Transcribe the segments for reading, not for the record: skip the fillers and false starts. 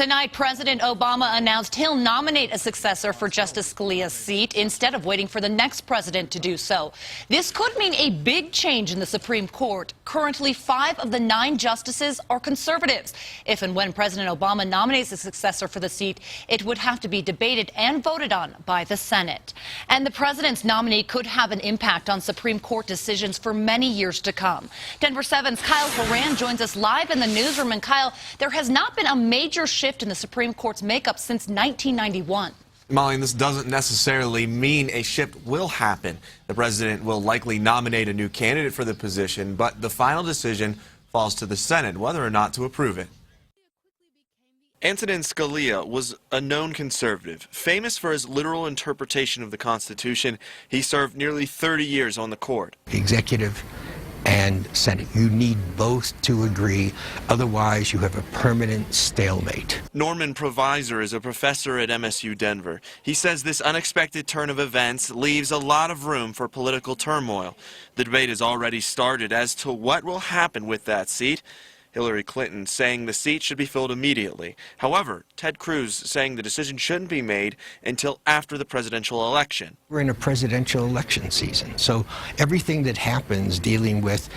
Tonight, President Obama announced he'll nominate a successor for Justice Scalia's seat instead of waiting for the next president to do so. This could mean a big change in the Supreme Court. Currently, 5 of the 9 justices are conservatives. If and when President Obama nominates a successor for the seat, it would have to be debated and voted on by the Senate. And the president's nominee could have an impact on Supreme Court decisions for many years to come. Denver 7's Kyle Horan joins us live in the newsroom. And Kyle, there has not been a major shift in the Supreme Court's makeup since 1991. Molly, this doesn't necessarily mean a shift will happen. The president will likely nominate a new candidate for the position, but the final decision falls to the Senate whether or not to approve it. Antonin Scalia was a known conservative, famous for his literal interpretation of the Constitution. He served nearly 30 years on the court. Executive and Senate. You need both to agree, otherwise you have a permanent stalemate. Norman Provisor is a professor at MSU Denver. He says this unexpected turn of events leaves a lot of room for political turmoil. The debate has already started as to what will happen with that seat. Hillary Clinton saying the seat should be filled immediately. However, Ted Cruz saying the decision shouldn't be made until after the presidential election. We're in a presidential election season, so everything that happens dealing with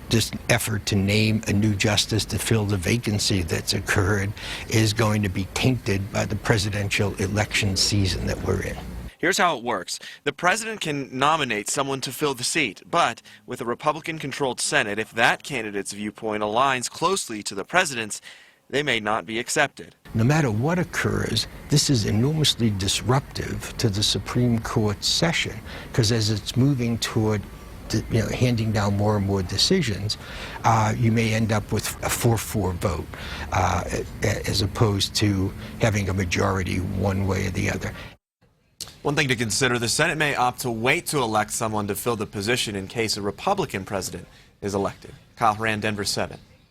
this effort to name a new justice to fill the vacancy that's occurred is going to be tainted by the presidential election season that we're in. Here's how it works. The president can nominate someone to fill the seat, but with a Republican-controlled Senate, if that candidate's viewpoint aligns closely to the president's, they may not be accepted. No matter what occurs, this is enormously disruptive to the Supreme Court session, because as it's moving toward handing down more and more decisions, you may end up with a 4-4 vote, as opposed to having a majority one way or the other. One thing to consider, the Senate may opt to wait to elect someone to fill the position in case a Republican president is elected. Kyle Horan, Denver 7.